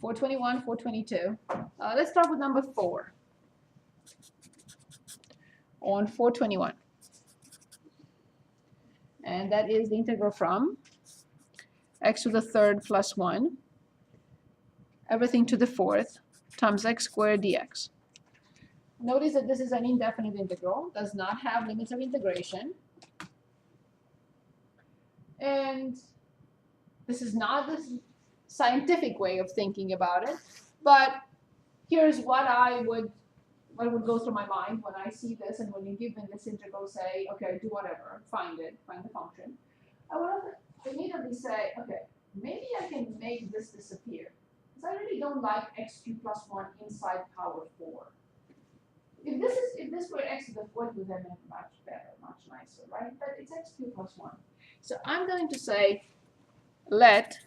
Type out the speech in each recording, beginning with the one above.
421, 422. Let's start with number 4 on 421. And that is the integral from x to the third plus 1, everything to the fourth, times x squared dx. Notice that this is an indefinite integral, does not have limits of integration. And this is not the scientific way of thinking about it, but here's what would go through my mind when I see this, and when you give me this integral, say, okay, do whatever, find the function. I would immediately say, okay, maybe I can make this disappear, because I really don't like x cubed plus 1 inside power 4. If this were x to the fourth, would have been much better, much nicer, right? But it's x cubed plus 1. So I'm going to say, let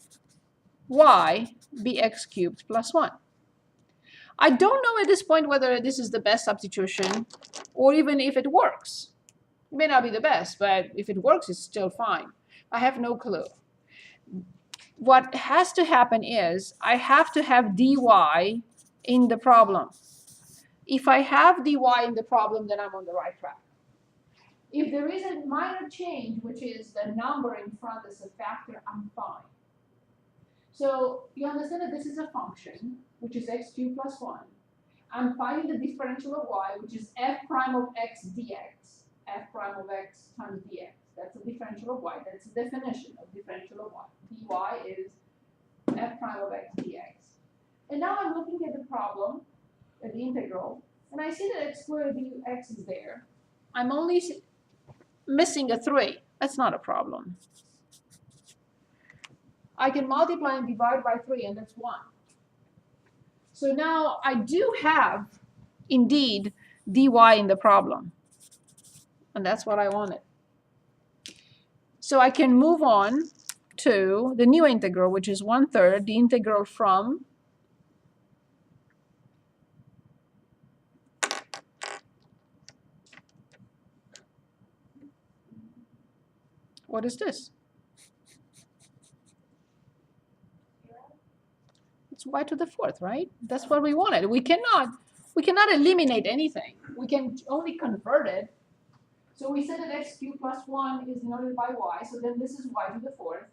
y be x cubed plus 1. I don't know at this point whether this is the best substitution or even if it works. It may not be the best, but if it works, it's still fine. I have no clue. What has to happen is I have to have dy in the problem. If I have dy in the problem, then I'm on the right track. If there is a minor change, which is the number in front as a factor, I'm fine. So you understand that this is a function, which is x cubed plus 1. I'm finding the differential of y, which is f prime of x dx, f prime of x times dx. That's the differential of y. That's the definition of differential of y. dy is f prime of x dx. And now I'm looking at the problem, at the integral, and I see that x squared dx is there. I'm only missing a 3. That's not a problem. I can multiply and divide by 3, and that's 1. So now I do have, indeed, dy in the problem. And that's what I wanted. So I can move on to the new integral, which is 1/3, the integral from what is this? It's y to the fourth, right? That's what we wanted. We cannot eliminate anything. We can only convert it. So we said that x cubed plus 1 is denoted by y, so then this is y to the fourth.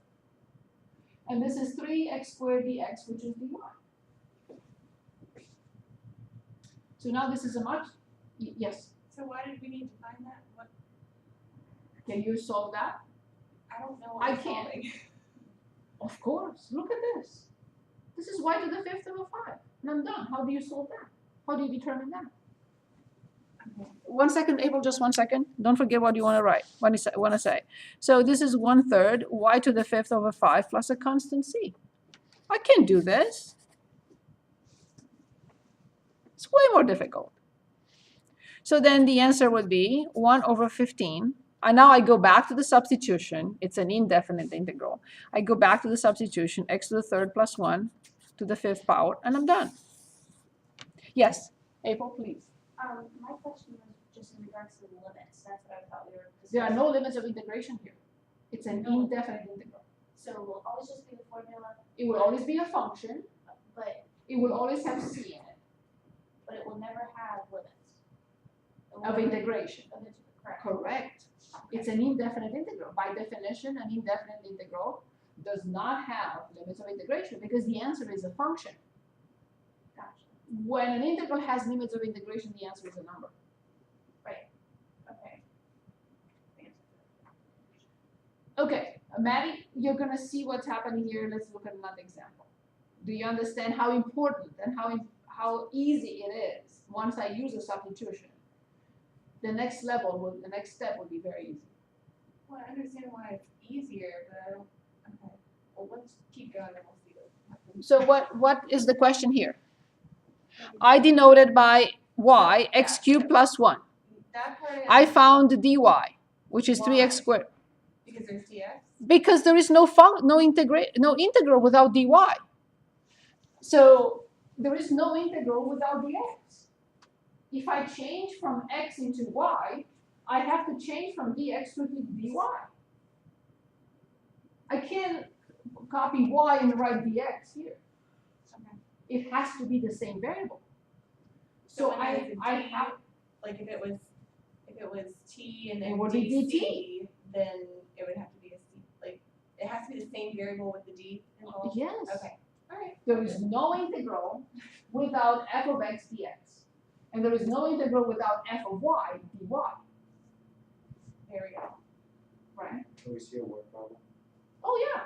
And this is 3x squared dx, which is dy. So now this is a much, yes? So why did we need to find that? What? Can you solve that? I don't know what I I'm can. solving. Of course. Look at this. This is y to the fifth over 5. And I'm done. How do you solve that? How do you determine that? Okay. 1 second, April, just 1 second. Don't forget what you want to write, want to say. So this is 1/3 y to the fifth over 5 plus a constant c. I can do this. It's way more difficult. So then the answer would be 1/15. And now I go back to the substitution. It's an indefinite integral. I go back to the substitution, x to the third plus 1 to the fifth power, and I'm done. Yes, April, please. My question was just in regards to the limits. That's what I thought we were discussing. There are no limits of integration here. It's an indefinite integral. So it will always just be the formula, It will always be a function. but It will always have c in it it will never have limits. It will of never- integration. Correct. Correct. It's an indefinite integral. By definition, an indefinite integral does not have limits of integration because the answer is a function. Gotcha. When an integral has limits of integration, the answer is a number. Right. Okay. Okay, Maddie, you're going to see what's happening here. Let's look at another example. Do you understand how important and how easy it is once I use a substitution? The next step would be very easy. Well, I understand why it's easier, but I don't. Okay. Well, let's keep going and we'll see what. So what is the question here? I denoted by y x cubed plus 1. That part I found dy, which is 3x squared. because there's dx. Because there is no integral without dy. So there is no integral without dx. If I change from x into y, I have to change from dx to dy. I can't copy y and write dx here. Okay. it has to be the same variable. So So when it was a I D, have, like if it was T and It then would be DC, then it would have to be a C. Like it has to be the same variable with the D involved. yes. Okay. All right. There is no integral without f of x dx. And there is no integral without f of y dy. There we go. Right? Can we see a word problem? Oh yeah.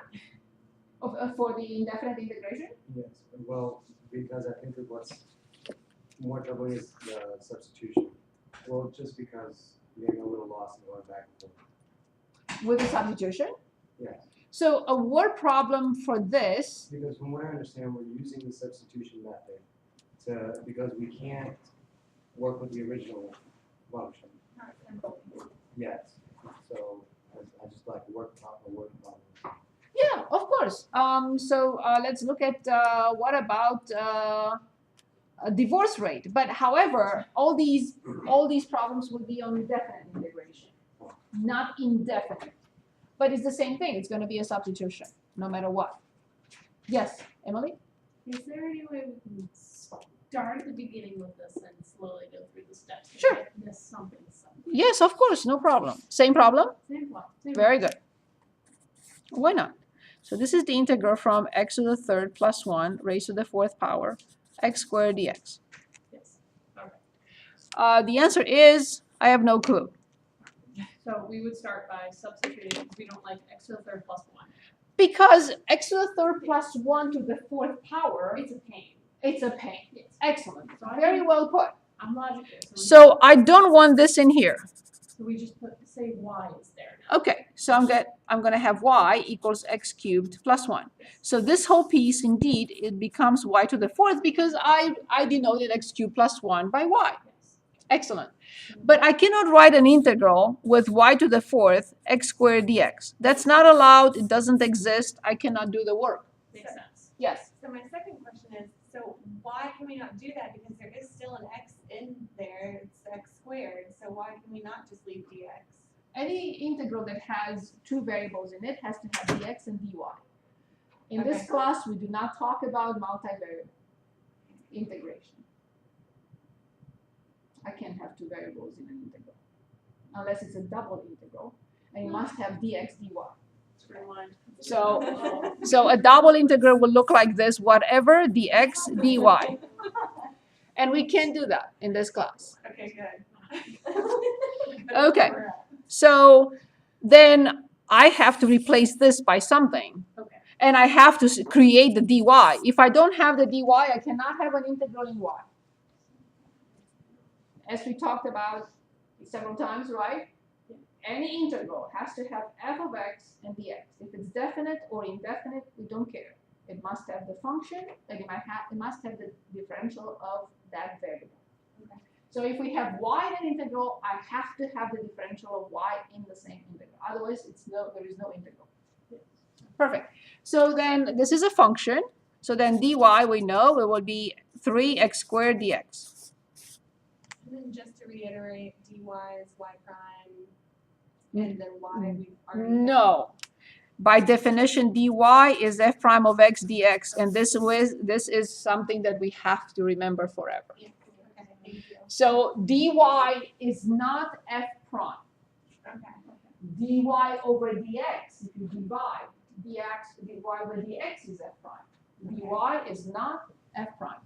For the indefinite integration? Yes, well, because I think that what's more troubling is the substitution. Well, just because you're getting a little lost and going back and forth. With the substitution? Yes, So a word problem for this, because from what I understand, we're using the substitution method because we can't work with the original function. Not simple. Yes, so I just like to work on a word problem. yeah, of course. So let's look at what about a divorce rate. But however, all these problems will be on definite integration, not indefinite. But it's the same thing. It's going to be a substitution, no matter what. Yes, Emily? Is there any way we can start at the beginning with this and slowly go through the steps? Sure. Miss something. Yes, of course, no problem. Same problem? Same one. Very good. Why not? So this is the integral from x to the third plus 1 raised to the fourth power, x squared dx. Yes. Okay. The answer is, I have no clue. So we would start by substituting because we don't like x to the third plus 1. Because x to the third plus 1 to the fourth power, It's a pain. it's a pain. Yes. Excellent. So I Very think well put. I'm logical. So I don't want this in here. So we just say y is there now. Okay, so I'm gonna have y equals x cubed plus 1. So this whole piece, indeed, it becomes y to the fourth because I denoted x cubed plus 1 by y. Yes. Excellent. But I cannot write an integral with y to the fourth x squared dx. That's not allowed. It doesn't exist. I cannot do the work. Makes sense. Yes. So my second question is, so why can we not do that? Because there is still an x in there. It's x squared. So why can we not just leave dx? Any integral that has two variables in it has to have dx and dy. In this Okay. class, we do not talk about multivariable integration. I can't have two variables in an integral unless it's a double integral, and you must have dx dy. Let's rewind. So a double integral will look like this, whatever dx dy. And we can't do that in this class. Okay, good. Okay. So then I have to replace this by something. Okay. And I have to create the dy. If I don't have the dy, I cannot have an integral in y. As we talked about several times, right? Any integral has to have f of x and dx. If it's definite or indefinite, we don't care. It must have the function, and it must have the differential of that variable. Okay. So if we have y in an integral, I have to have the differential of y in the same integral. Otherwise, there is no integral. Perfect. So then this is a function. So then dy, we know it will be 3x squared dx. And then just to reiterate, dy is y prime, and then y we already. No. By definition, dy is f prime of x dx, and this is something that we have to remember forever. Yeah. Okay, thank you. So dy is not f prime. Okay. Dy over dx, if you divide, dy over dx is f prime. Dy is not f prime.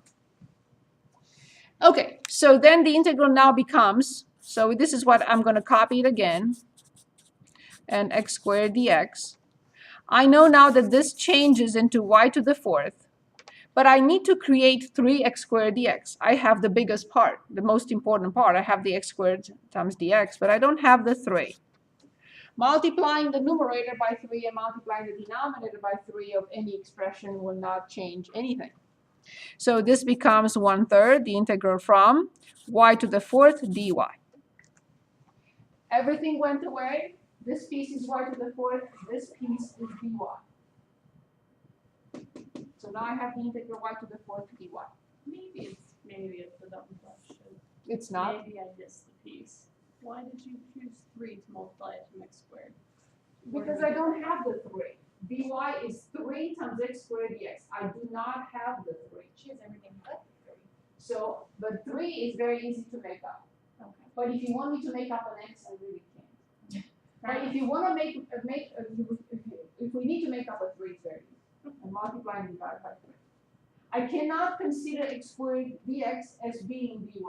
Okay, so then the integral now becomes, so this is what I'm going to copy it again, and x squared dx. I know now that this changes into y to the fourth, but I need to create 3x squared dx. I have the biggest part, the most important part. I have the x squared times dx, but I don't have the 3. Multiplying the numerator by 3 and multiplying the denominator by 3 of any expression will not change anything. So this becomes 1/3 the integral from y to the fourth dy. Everything went away. This piece is y to the fourth. This piece is dy. So now I have the integral y to the fourth dy. Maybe it's a dumb question. It's not. Maybe I missed the piece. Why did you choose 3 to multiply it to x squared? Because I don't have the 3. dy is 3 times x squared dx. I do not have the 3. She has everything but 3. So, but 3 is very easy to make up. Okay. But if you want me to make up an x, I really can't. But Right. if you want to if we need to make up a 3, it's very easy. And multiply and divide by 3. I cannot consider x squared dx as being dy.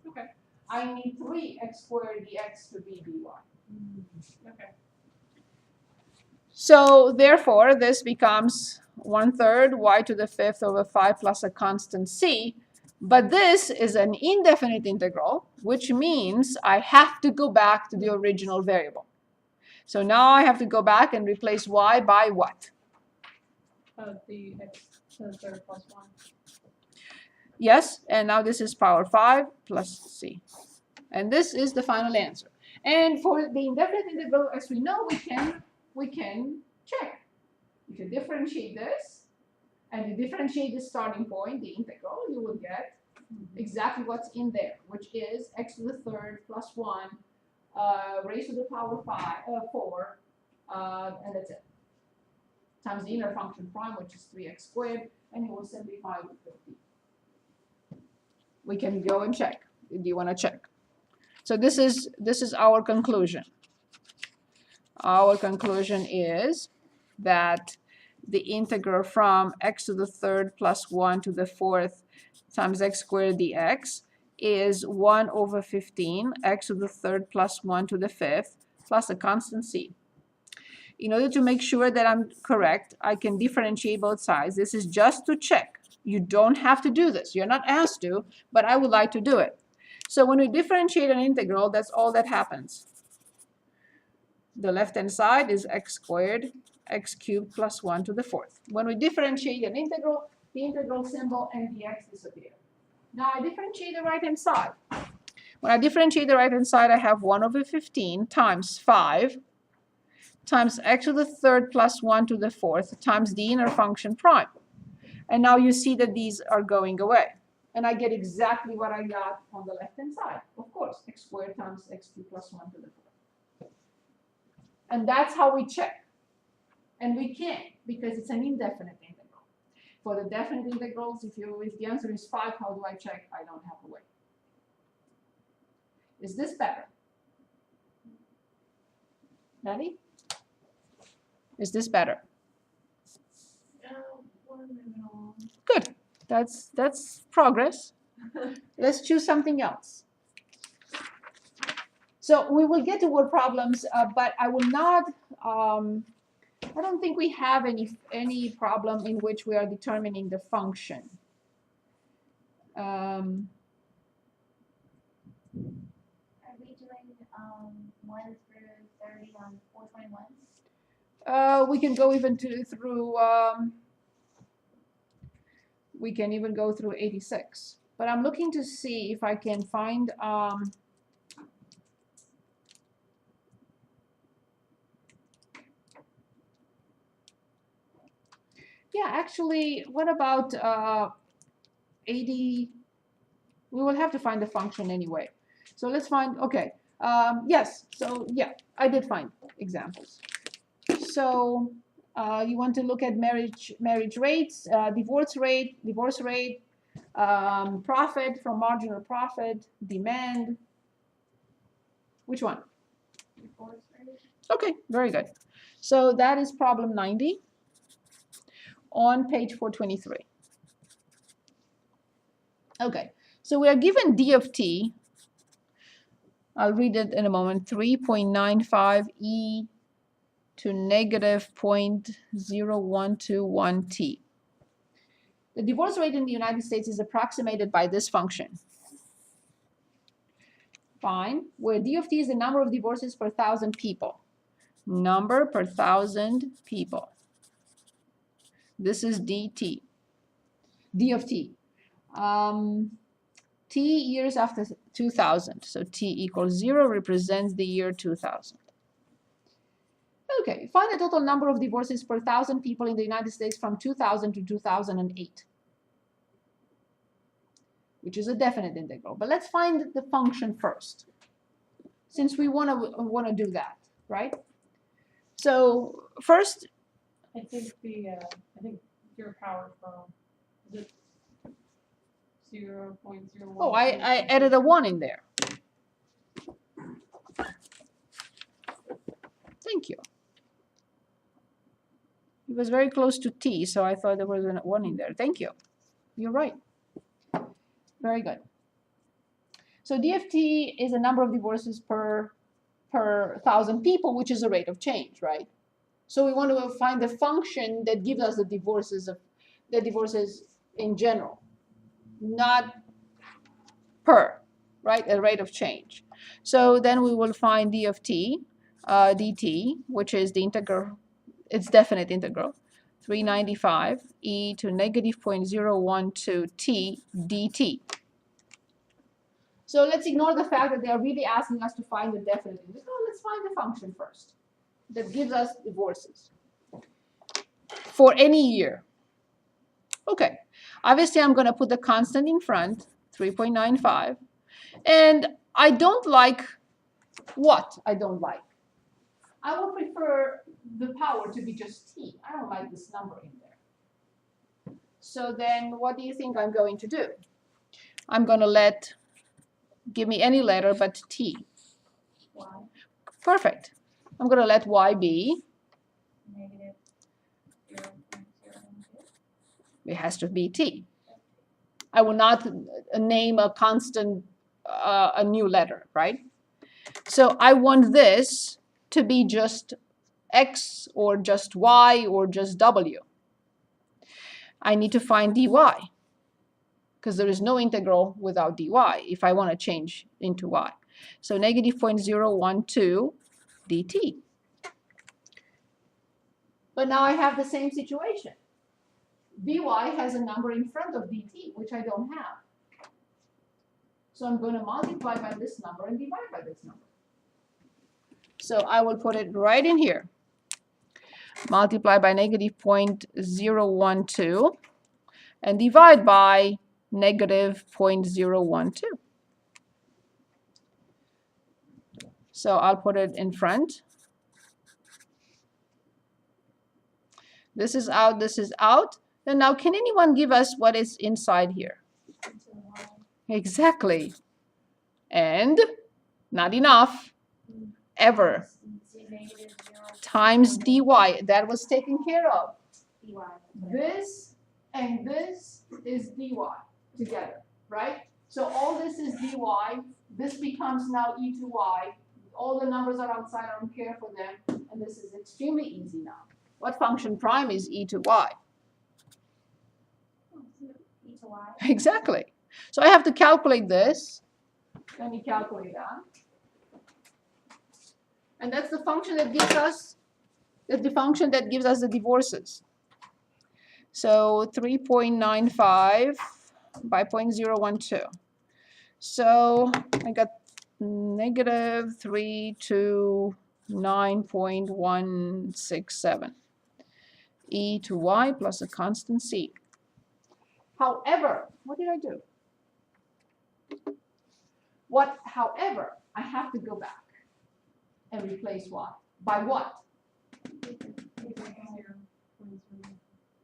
Okay. I need 3x squared dx to be dy. Okay. So therefore, this becomes 1/3 y to the 5th over 5 plus a constant c. But this is an indefinite integral, which means I have to go back to the original variable. So now I have to go back and replace y by what? The x to the 3rd plus 1. Yes, and now this is power 5 plus c. And this is the final answer. And for the indefinite integral, as we know, we can check. If you differentiate this, and you differentiate the starting point, the integral, you will get exactly what's in there, which is x to the 3rd plus 1 raised to the power 4, and that's it. Times the inner function prime, which is 3x squared, and you will simplify with 50. We can go and check. Do you want to check? So this is our conclusion. Our conclusion is that the integral from x to the 3rd plus 1 to the 4th times x squared dx is 1 over 15 x to the 3rd plus 1 to the 5th plus a constant c. In order to make sure that I'm correct, I can differentiate both sides. This is just to check. You don't have to do this. You're not asked to, but I would like to do it. So when we differentiate an integral, that's all that happens. The left-hand side is x squared, x cubed plus 1 to the 4th. When we differentiate an integral, the integral symbol and the x disappear. Now I differentiate the right-hand side. When I differentiate the right-hand side, I have 1 over 15 times 5 times x to the 3rd plus 1 to the 4th times the inner function prime. And now you see that these are going away. And I get exactly what I got on the left-hand side. Of course, x squared times x cubed plus 1 to the 4th. And that's how we check. And we can't, because it's an indefinite integral. For the definite integrals, if the answer is 5, how do I check? I don't have a way. Is this better? Ready? Is this better? We're moving on. Good. That's progress. Let's choose something else. So we will get to word problems, but I will not. I don't think we have any problem in which we are determining the function. Are we doing 1 through 30 on 421? We can go even through. We can even go through 86. But I'm looking to see if I can find. Yeah, actually, what about 80? We will have to find the function anyway. So let's find, okay. Yes, so yeah, I did find examples. So you want to look at marriage rates, divorce rate, profit from marginal profit, demand. Which one? Divorce rate. Okay, very good. So that is problem 90 on page 423. Okay, so we are given d of t. I'll read it in a moment. 3.95 e to negative 0.0121 t. The divorce rate in the United States is approximated by this function. Fine, where d of t is the number of divorces per 1,000 people. Number per 1,000 people. This is dt. D of t. T years after 2000. So t equals 0 represents the year 2000. Okay, find the total number of divorces per 1,000 people in the United States from 2000 to 2008, which is a definite integral. But let's find the function first, since we want to do that, right? So first, I think your power from the 0.01. Oh, I added a 1 in there. Thank you. It was very close to t, so I thought there was a 1 in there. Thank you. You're right. Very good. So DFT is a number of divorces per 1,000 people, which is a rate of change, right? So we want to find the function that gives us the divorces in general, not per, right, a rate of change. So then we will find d of t, dt, which is the integral, it's definite integral, 395 e to negative 0.012 t dt. So let's ignore the fact that they are really asking us to find the definite integral. Let's find the function first that gives us divorces for any year. Okay, obviously I'm going to put the constant in front, 3.95. And I don't like what I don't like. I would prefer the power to be just t. I don't like this number in there. So then what do you think I'm going to do? I'm going to give me any letter but t. Y. Perfect. I'm going to let y be. Negative 0.012. It has to be t. I will not name a constant a new letter, right? So I want this to be just x or just y or just w. I need to find dy because there is no integral without dy if I want to change into y. So negative 0.012 dt. But now I have the same situation. dy has a number in front of dt, which I don't have. So I'm going to multiply by this number and divide by this number. So I will put it right in here. Multiply by negative 0.012 and divide by negative 0.012. So I'll put it in front. This is out, this is out. And now can anyone give us what is inside here? Exactly. And not enough. Ever. Negative 0. Times dy. That was taken care of. Dy. This and this is dy together, right? So all this is dy. This becomes now e to y. All the numbers are outside. I don't care for them. And this is extremely easy now. What function prime is e to y? E to y. Exactly. So I have to calculate this. Let me calculate that. And that's the function that gives us, the divorces. So 3.95 by 0.012. So I got negative 329.167. E to y plus a constant c. However, what did I do? However, I have to go back and replace y. By what?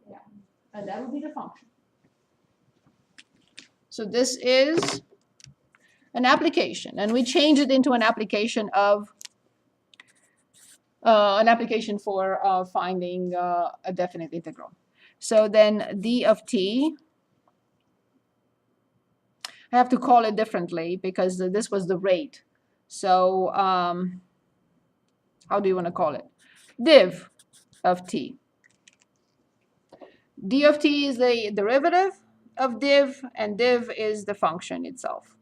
Yeah, and that will be the function. So this is an application, and we change it into an application of for finding a definite integral. So then d of t, I have to call it differently because this was the rate. So how do you want to call it? Div of t. D of t is the derivative of div, and div is the function itself.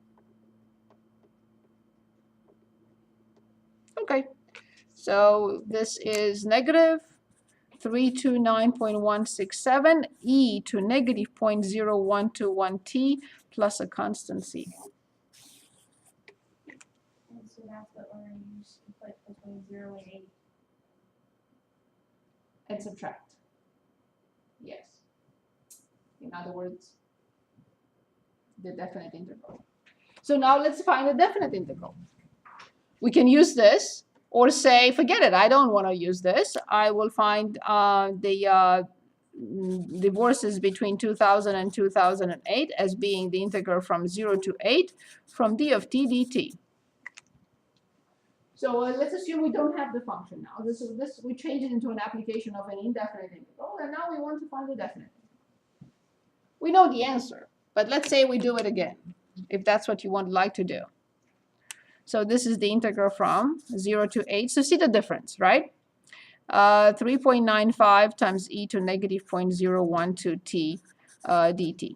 Okay, so this is negative 329.167 e to negative 0.0121 t plus a constant c. And so that's what we're going to use to put between 0 and 8. And subtract. Yes. In other words, the definite integral. So now let's find a definite integral. We can use this or say, forget it, I don't want to use this. I will find the divorces between 2000 and 2008 as being the integral from 0 to 8 from d of t dt. So let's assume we don't have the function now. We change it into an application of an indefinite integral, and now we want to find the definite. We know the answer, but let's say we do it again, if that's what you would like to do. So this is the integral from 0 to 8. So see the difference, right? 3.95 times e to negative 0.012 t dt.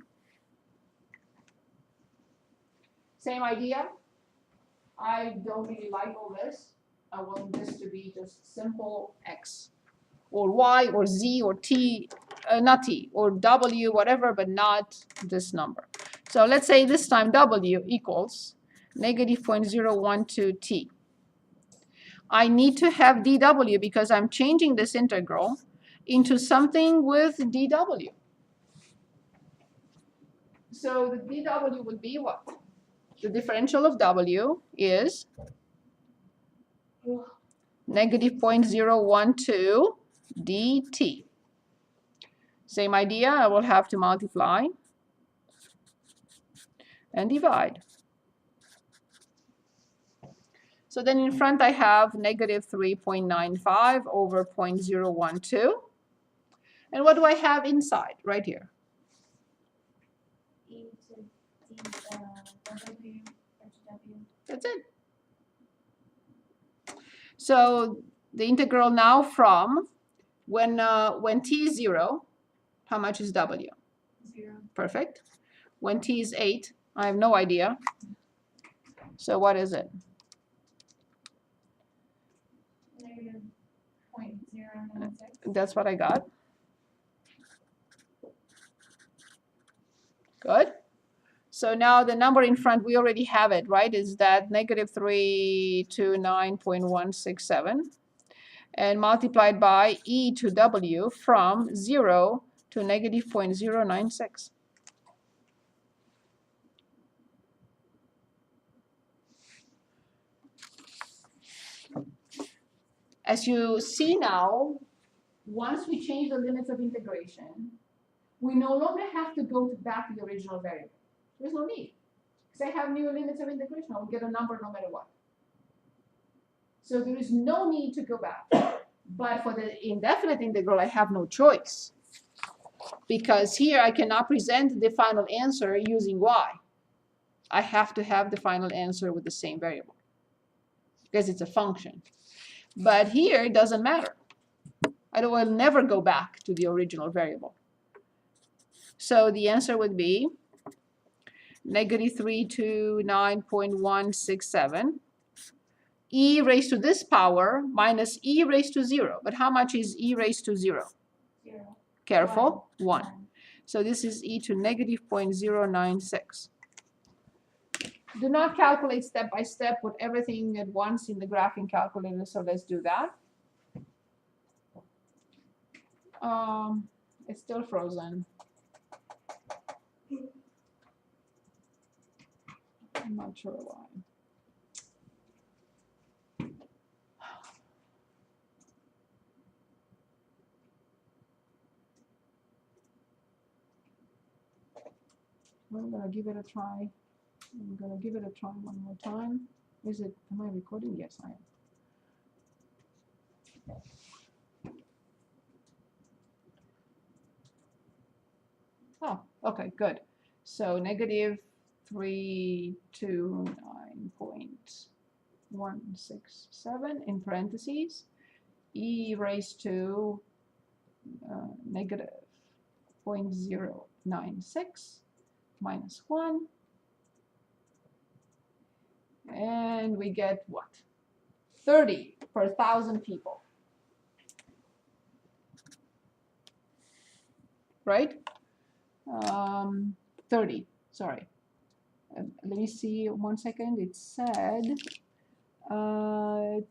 Same idea. I don't really like all this. I want this to be just simple x or y or z or t, not t, or w, whatever, but not this number. So let's say this time w equals negative 0.012 t. I need to have dw because I'm changing this integral into something with dw. So the dw would be what? The differential of w is negative 0.012 dt. Same idea, I will have to multiply and divide. So then in front I have negative 3.95 over 0.012. And what do I have inside, right here? E to D, W, W. That's it. So the integral now from when t is 0, how much is w? 0. Perfect. When t is 8, I have no idea. So what is it? Negative 0.096. That's what I got. Good. So now the number in front, we already have it, right? Is that negative 329.167 and multiplied by e to w from 0 to negative 0.096. As you see now, once we change the limits of integration, we no longer have to go back to the original variable. There's no need. Because I have new limits of integration, I will get a number no matter what. So there is no need to go back. But for the indefinite integral, I have no choice. Because here I cannot present the final answer using y. I have to have the final answer with the same variable. Because it's a function. But here it doesn't matter. I will never go back to the original variable. So the answer would be negative 329.167 e raised to this power minus e raised to 0. But how much is e raised to 0? 0. Careful, 1. So this is e to negative 0.096. Do not calculate step by step, put everything at once in the graphing calculator, so let's do that. It's still frozen. I'm not sure why. I'm gonna give it a try. I'm gonna give it a try one more time. Is it, am I recording? Yes, I am. Oh, okay, good. So negative 329.167 in parentheses, e raised to negative 0.096 minus 1. And we get what? 30 per 1,000 people. Right? 30, sorry. Let me see 1 second. It said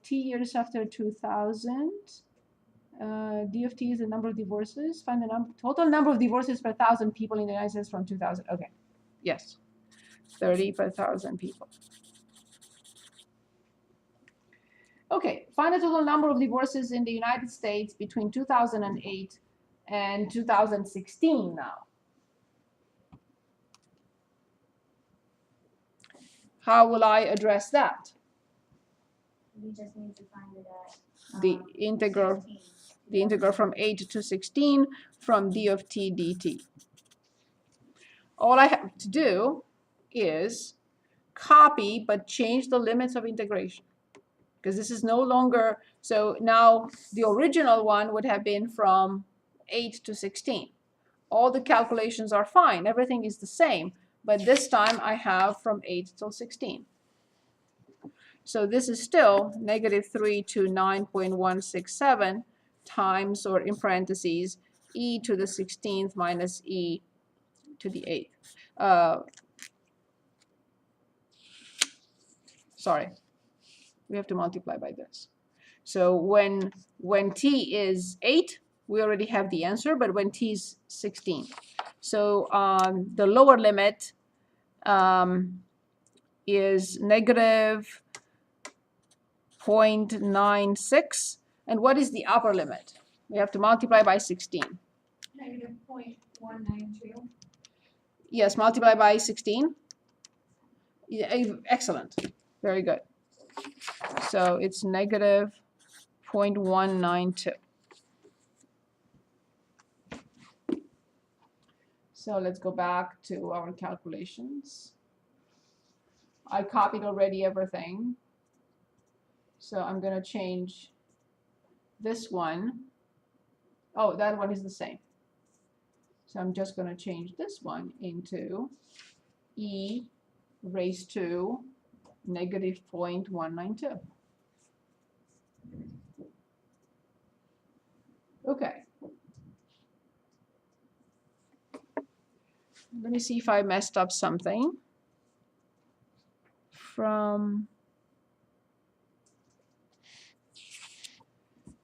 t years after 2000. D of t is the number of divorces. Find the total number of divorces per 1,000 people in the United States from 2000. Okay, yes, 30 per 1,000 people. Okay, find the total number of divorces in the United States between 2008 and 2016 now. How will I address that? We just need to find it at. The integral 16. the integral from 8 to 16 from d of t dt. All I have to do is copy but change the limits of integration, because this is no longer, so now the original one would have been from 8 to 16. All the calculations are fine, everything is the same, but this time I have from 8 till 16. So this is still -3 to 9.167 times, or in parentheses, e to the 16th minus e to the 8th. Sorry, we have to multiply by this. So when t is 8, we already have the answer, but when t is 16. So the lower limit is -0.96. And what is the upper limit? We have to multiply by 16. -0.192. Yes, multiply by 16. Yeah, excellent. Very good. So it's -0.192. So let's go back to our calculations. I copied already everything. So I'm going to change this one. Oh, that one is the same. So I'm just going to change this one into e raised to -0.192. Okay. Let me see if I messed up something from.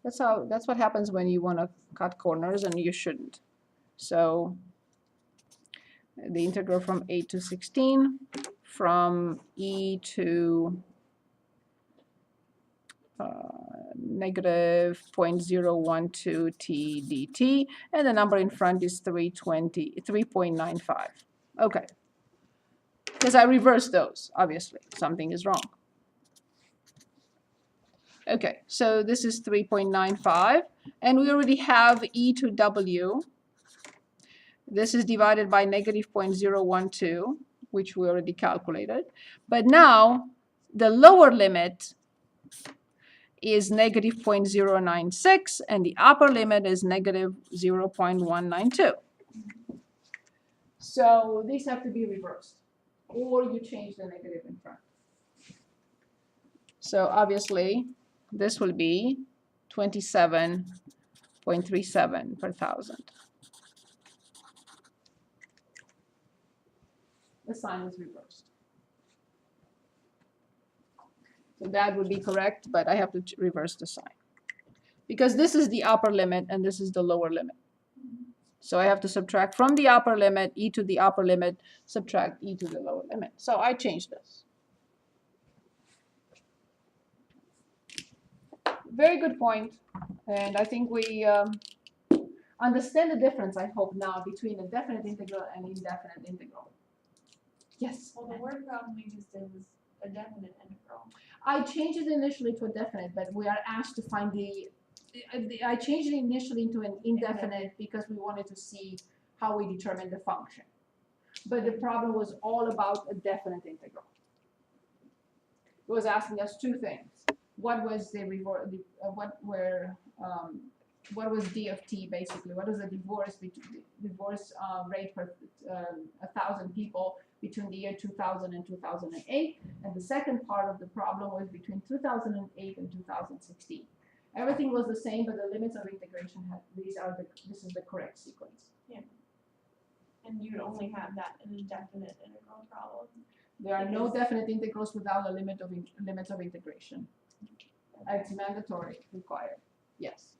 That's what happens when you want to cut corners and you shouldn't. So the integral from 8 to 16 from e to -0.012 t dt, and the number in front is 3.95. Okay. Because I reversed those, obviously. Something is wrong. Okay, so this is 3.95, and we already have e to w. This is divided by -0.012, which we already calculated. But now, the lower limit is -0.096, and the upper limit is -0.192. So these have to be reversed, or you change the negative in front. So obviously, this will be 27.37 per thousand. The sign is reversed. So that would be correct, but I have to reverse the sign. Because this is the upper limit and this is the lower limit. So I have to subtract from the upper limit, e to the upper limit, subtract e to the lower limit. So I changed this. Very good point. And I think we understand the difference, I hope now, between a definite integral and indefinite integral. Yes? Well, the word problem we just did was a definite integral. I changed it initially to a definite, but we are asked to find I changed it initially into an indefinite because we wanted to see how we determine the function. But the problem was all about a definite integral. It was asking us two things. What was what was d of t basically? What is the divorce rate per 1,000 people between the year 2000 and 2008? And the second part of the problem was between 2008 and 2016. Everything was the same, but the limits of integration this is the correct sequence. Yeah. And you'd only have that in a definite integral problem. There are no definite integrals without a limits of integration. It's mandatory, required. Yes.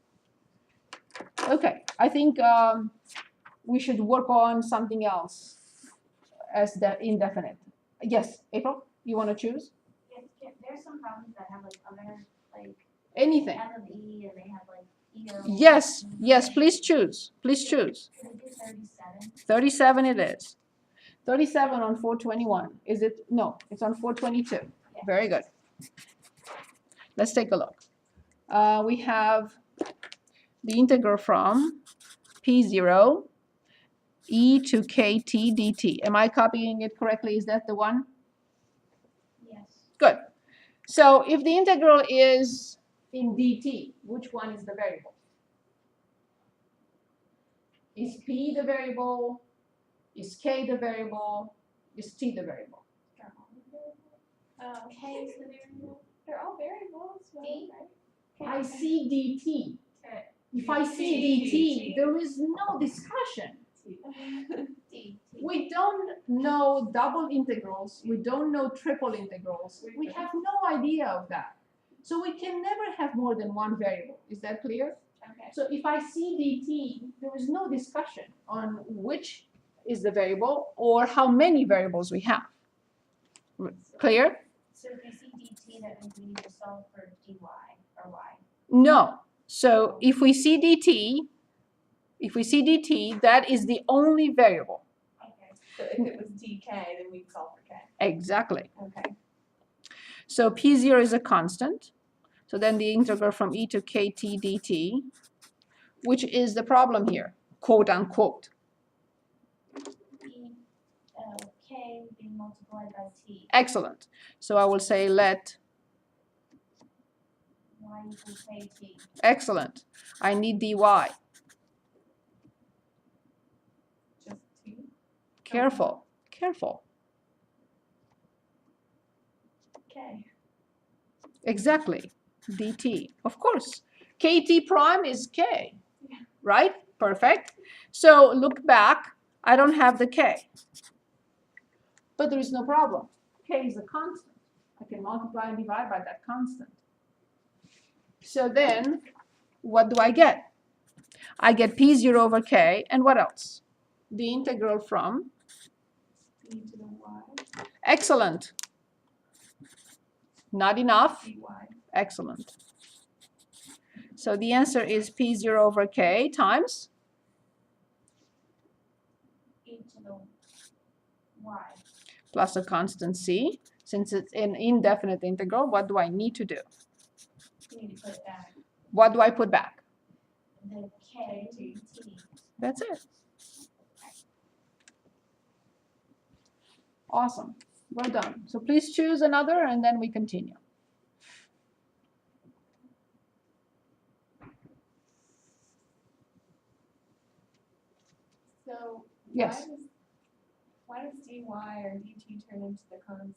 Okay, I think we should work on something else as the indefinite. Yes, April, you want to choose? Yes, there's some problems that have like other like Anything. M of E and they have like E or Yes, yes, please choose. Please choose. Can we do 37? 37 it is. 37 on 421. Is it? No, it's on 422. Very good. Let's take a look. We have the integral from P0 e to kt dt. Am I copying it correctly? Is that the one? Yes. Good. So if the integral is in dt, which one is the variable? Is p the variable? Is k the variable? Is t the variable? K is the variable. They're all variables, D? right? I see dt. Okay. If I see dt, there is no discussion. D. We don't know double integrals. We don't know triple integrals. We have no idea of that. So we can never have more than one variable. Is that clear? Okay. So if I see dt, there is no discussion on which is the variable or how many variables we have. Clear? So if you see dt, that means we need to solve for dy or y. No. So if we see dt, that is the only variable. Okay. So if it was dk, then we'd solve for k. Exactly. Okay. So P0 is a constant. So then the integral from e to kt dt, which is the problem here, quote unquote. E, k being multiplied by t. Excellent. So I will say let, Y equals kt. excellent. I need dy. Just t. Careful, careful. K. Exactly, dt. Of course, kt prime is k, right? Perfect. So look back, I don't have the k. But there is no problem. K is a constant. I can multiply and divide by that constant. So then, what do I get? I get P0 over k, and what else? The integral from? E to the y. Excellent. Not enough? dy. Excellent. So the answer is P0 over k times? E to the y. Plus a constant c. Since it's an indefinite integral, what do I need to do? You need to put it back. What do I put back? The k T. t. That's it. Awesome. Well done. So please choose another and then we continue. So Yes. why does dy or dt turn into the constant?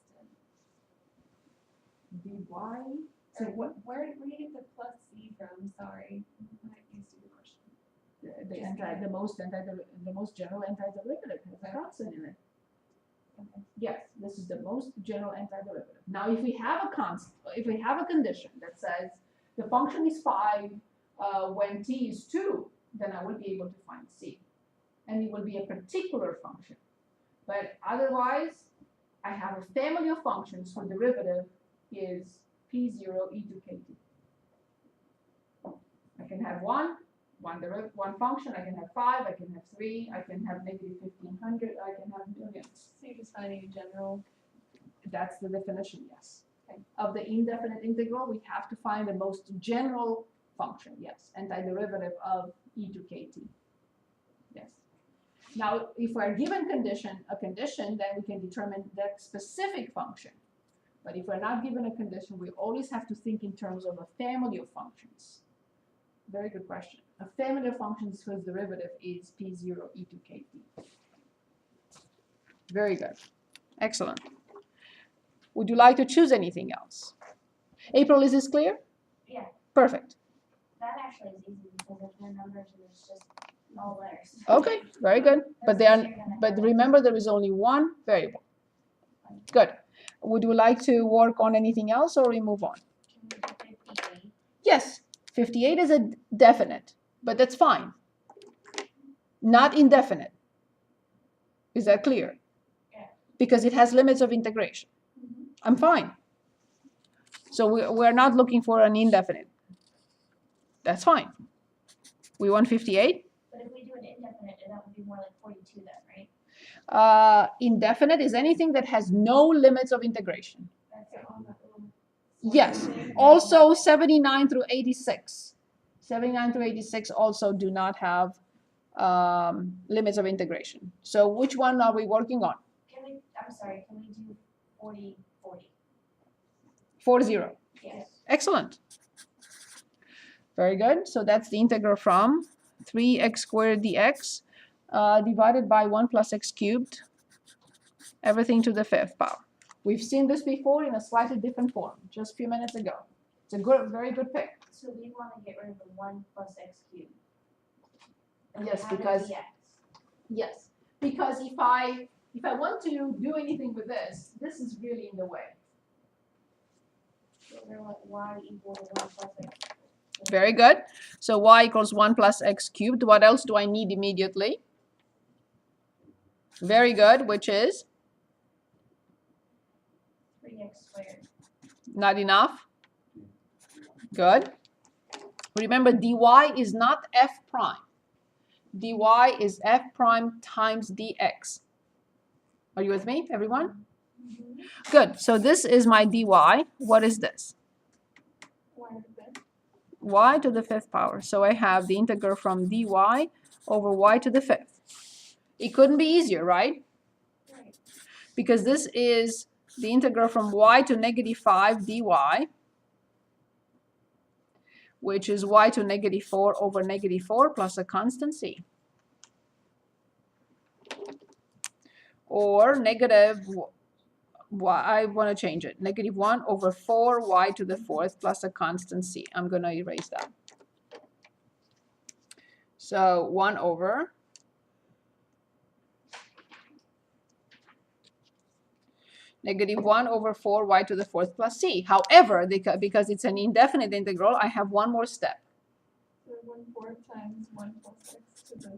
dy. Or where do you get the plus c from? Sorry, that used to be the question. The most general antiderivative has a constant in it. Okay. Yes, this is the most general antiderivative. Now, if we have a constant, if we have a condition that says the function is 5 when t is 2, then I would be able to find c, and it will be a particular function. But otherwise, I have a family of functions whose derivative is p0 e to kt. I can have one function, I can have 5, I can have 3, I can have negative 1500, I can have millions. So you're just finding a general. That's the definition, yes. Okay. Of the indefinite integral, we have to find the most general function, yes, antiderivative of e to kt. Yes. Now, if we're given a condition, then we can determine that specific function. But if we're not given a condition, we always have to think in terms of a family of functions. Very good question. A family of functions whose derivative is p0 e to kt. Very good. Excellent. Would you like to choose anything else? April, is this clear? Yeah. Perfect. That actually is easy because there's no numbers and it's just all letters. Okay, very good. But remember, there is only one variable. Good. Would you like to work on anything else or we move on? Can we do 58? Yes, 58 is a definite, but that's fine. Not indefinite. Is that clear? Yeah. Because it has limits of integration. I'm fine. So we're not looking for an indefinite. That's fine. We want 58? But if we do an indefinite, that would be more like 42 then, right? Indefinite is anything that has no limits of integration. That's on that little. Yes. Also 79 through 86. 79 through 86 also do not have limits of integration. So which one are we working on? I'm sorry, can we do 40, 40? 40. Yes. Excellent. Very good. So that's the integral from 3x squared dx divided by 1 plus x cubed, everything to the 5th power. We've seen this before in a slightly different form, just a few minutes ago. It's a good, very good pick. So we want to get rid of the 1 plus x cubed. And Yes, have it because- dx. Yes, because if I want to do anything with this, this is really in the way. So we're like y equals 1 plus x. Very good. So y equals 1 plus x cubed. What else do I need immediately? Very good, which is 3x squared. not enough. Good. Remember, dy is not f prime. dy is f prime times dx. Are you with me, everyone? Good. So this is my dy. What is this? Y to the 5th power. So I have the integral from dy over y to the 5th. It couldn't be easier, right? Right. Because this is the integral from y to -5 dy, which is y to -4 over -4 plus a constant c. Or I want to change it. -1 over 4y to the 4th plus a constant c. I'm going to erase that. So 1 over -1 over 4y to the 4th plus c. However, because it's an indefinite integral, I have one more step. So 1/4 times 1 plus x to the,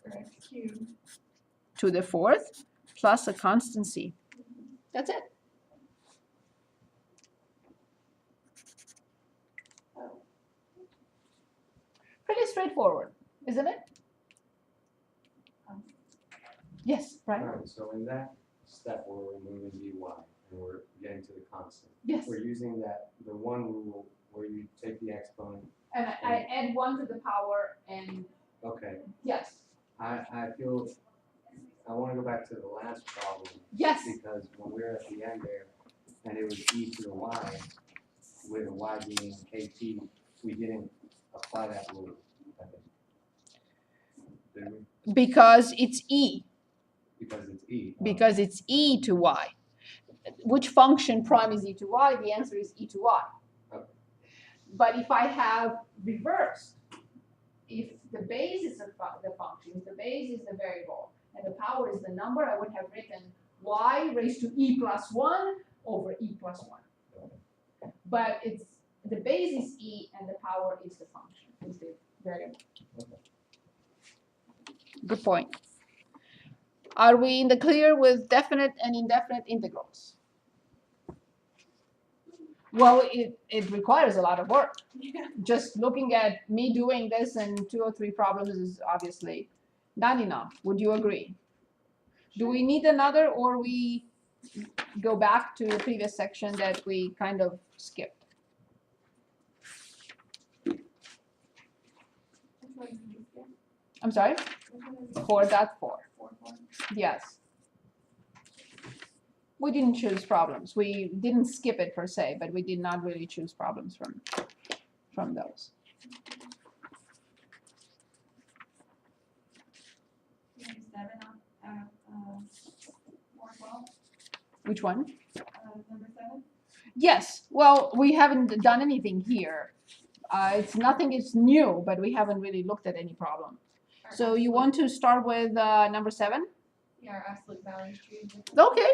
or x cubed. To the 4th plus a constant c. That's it. Pretty straightforward, isn't it? Yes, right? Alright, so in that step where we're moving dy and we're getting to the constant, Yes. we're using the one rule where you take the exponent. And I add 1 to the power and Okay, yes. I feel, I wanna go back to the last problem, Yes. because when we were at the end there, and it was e to the y, with the y being kt, we didn't apply that rule, I think. Did we? Because it's e. Because it's e. Because it's e to y. Which function prime is e to y? The answer is e to y. Okay. But if I have reversed, if the base is the function, if the base is the variable, and the power is the number, I would have written y raised to e plus 1 over e plus 1. But it's the base is e and the power is the function, is the variable. Okay. Good point. Are we in the clear with definite and indefinite integrals? Well, it requires a lot of work. Yeah. Just looking at me doing this in 2 or 3 problems is obviously not enough. Would you agree? Do we need another, or we go back to the previous section that we kind of skipped? Which one did you skip? I'm sorry? Which one is it? 4.4. 4/4? Yes. We didn't choose problems. We didn't skip it per se, but we did not really choose problems from those. You have 7 on, 4/12, Which one? number 7? Yes. Well, we haven't done anything here. It's nothing is new, but we haven't really looked at any problem. Or So you absolute- want to start with number 7? Yeah, our absolute values treated differently. Okay.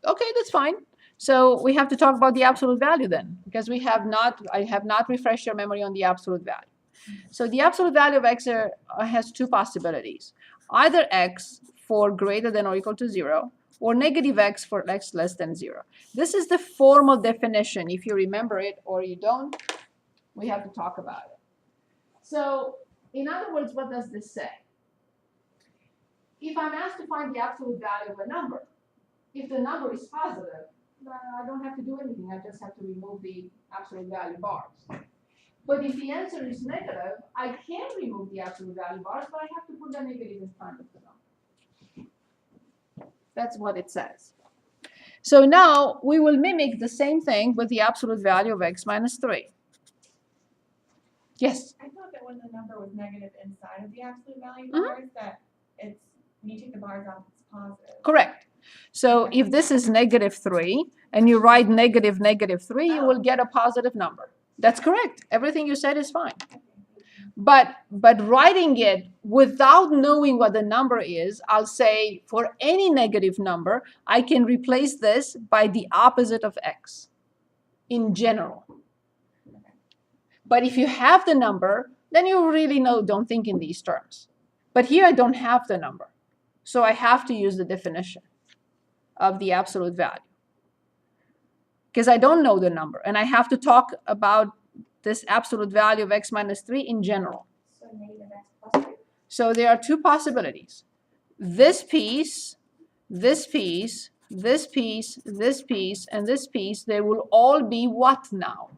Okay, that's fine. So we have to talk about the absolute value then, because I have not refreshed your memory on the absolute value. So the absolute value of x has 2 possibilities. Either x for greater than or equal to 0, or negative x for x less than 0. This is the formal definition. If you remember it or you don't, we have to talk about it. So In other words, what does this say? If I'm asked to find the absolute value of a number, if the number is positive, I don't have to do anything. I just have to remove the absolute value bars. But if the answer is negative, I can remove the absolute value bars, but I have to put the negative in front of the number. That's what it says. So now we will mimic the same thing with the absolute value of x minus 3. Yes? I thought that when the number was negative inside of the absolute value Mhm. bars, that it's, when you take the bars off, it's positive. Correct. So if this is negative 3 and you write negative negative 3, you will get a positive number. That's correct. Everything you said is fine. But writing it without knowing what the number is, I'll say for any negative number, I can replace this by the opposite of x in general. But if you have the number, then you really don't think in these terms. But here I don't have the number. So I have to use the definition of the absolute value. Because I don't know the number, and I have to talk about this absolute value of x minus 3 in general. So negative x plus 3. So there are two possibilities. This piece, this piece, this piece, this piece, and this piece, they will all be what now?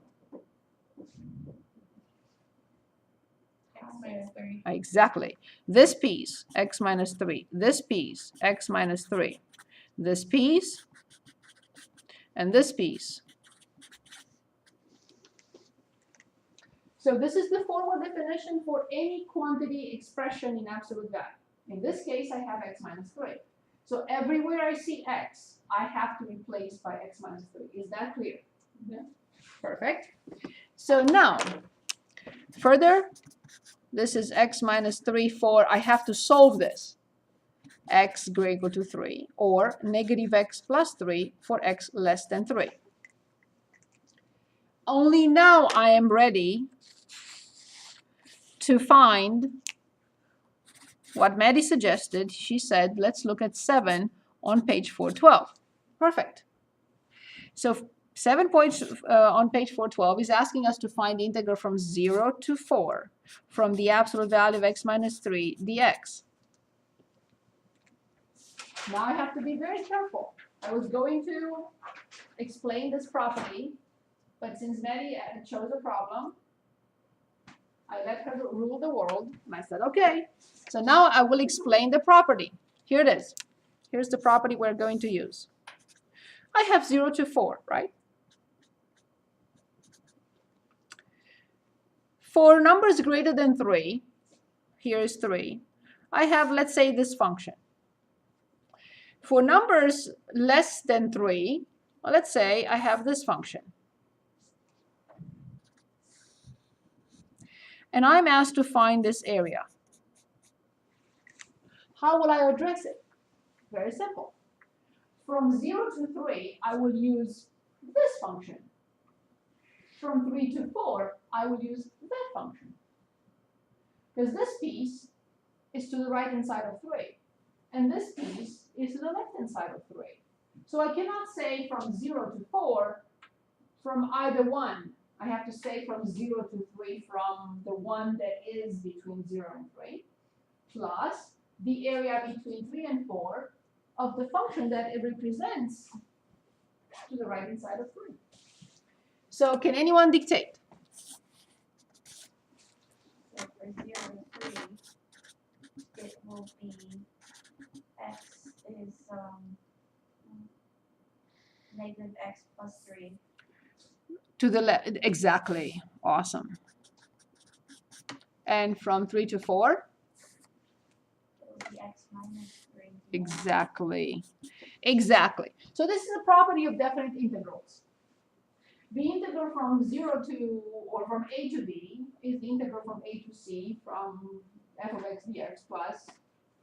X minus 3. Exactly. This piece, x minus 3. This piece, x minus 3. This piece, and this piece. So this is the formal definition for any quantity expression in absolute value. In this case, I have x minus 3. So everywhere I see x, I have to replace by x minus 3. Is that clear? Yeah. Perfect. So now, further, this is x minus 3, 4. I have to solve this. X greater or equal to 3, or negative x plus 3 for x less than 3. Only now I am ready to find what Maddie suggested. She said, let's look at 7 on page 412. Perfect. So 7 points on page 412 is asking us to find the integral from 0 to 4 from the absolute value of x minus 3 dx. Now I have to be very careful. I was going to explain this property, but since Maddie chose a problem, I let her rule the world, and I said, okay. So now I will explain the property. Here it is. Here's the property we're going to use. I have 0 to 4, right? For numbers greater than 3, here is 3, I have, let's say, this function. For numbers less than 3, well, let's say I have this function. And I'm asked to find this area. How will I address it? Very simple. From 0 to 3, I will use this function. From 3 to 4, I will use that function. Because this piece is to the right-hand side of 3. And this piece is to the left-hand side of 3. So I cannot say from 0 to 4 from either one. I have to say from 0 to 3 from the one that is between 0 and 3, plus the area between 3 and 4 of the function that it represents to the right-hand side of 3. So can anyone dictate? So for 0 to 3, it will be x is negative x plus 3. To the left, exactly. Awesome. And from 3 to 4? It will be x minus 3. Exactly. Exactly. So this is a property of definite integrals. The integral from 0 to, or from a to b, is the integral from a to c from f of x dx plus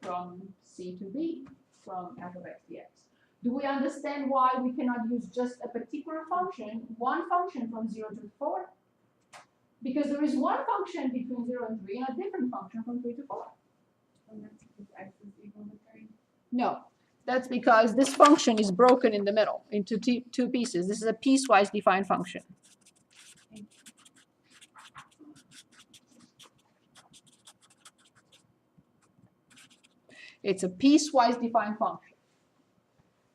from c to b from f of x dx. Do we understand why we cannot use just a particular function, one function from 0 to 4? Because there is one function between 0 and 3 and a different function from 3 to 4. And that's because x is equal to 3. No, that's because this function is broken in the middle into two pieces. This is a piecewise defined function. It's a piecewise defined function.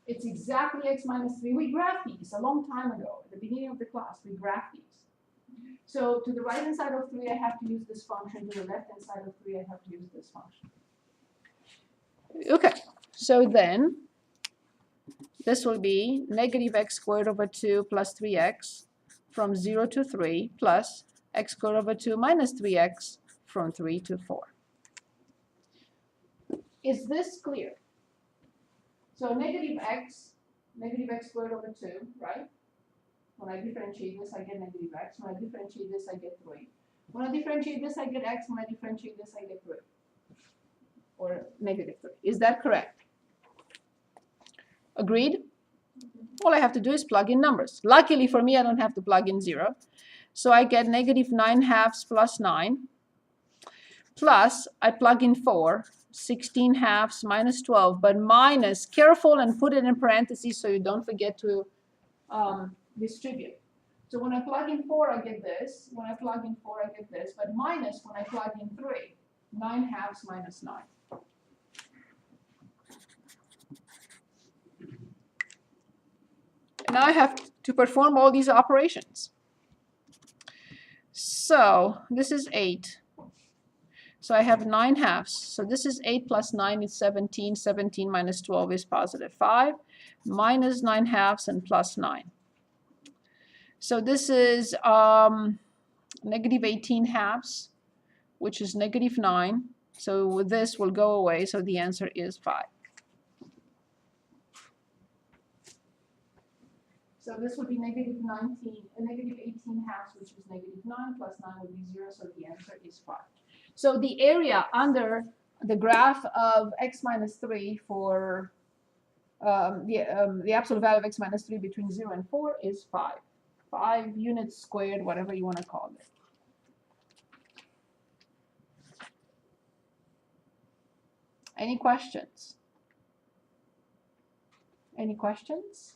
It's exactly x minus 3. We graphed these a long time ago. At the beginning of the class, we graphed these. So to the right-hand side of 3, I have to use this function. To the left-hand side of 3, I have to use this function. Okay, so then this will be negative x squared over 2 plus 3x from 0 to 3 plus x squared over 2 minus 3x from 3 to 4. Is this clear? So negative x squared over 2, right? When I differentiate this, I get negative x. When I differentiate this, I get 3. When I differentiate this, I get x. When I differentiate this, I get 3. Or negative 3. Is that correct? Agreed? All I have to do is plug in numbers. Luckily for me, I don't have to plug in 0. So I get negative 9 halves plus 9. Plus, I plug in 4, 16 halves minus 12, but minus, careful and put it in parentheses so you don't forget to distribute. So when I plug in 4, I get this. When I plug in 4, I get this. But minus when I plug in 3, 9 halves minus 9. And now I have to perform all these operations. So this is 8. So I have 9 halves. So this is 8 plus 9 is 17. 17 minus 12 is positive 5. Minus 9 halves and plus 9. So this is negative 18 halves, which is negative 9. So with this will go away. So the answer is 5. So this would be negative 18 halves, which is negative 9, plus 9 would be 0, so the answer is 5. So the area under the graph of x minus 3 for the absolute value of x minus 3 between 0 and 4 is 5. 5 units squared, whatever you want to call it. Any questions? Any questions?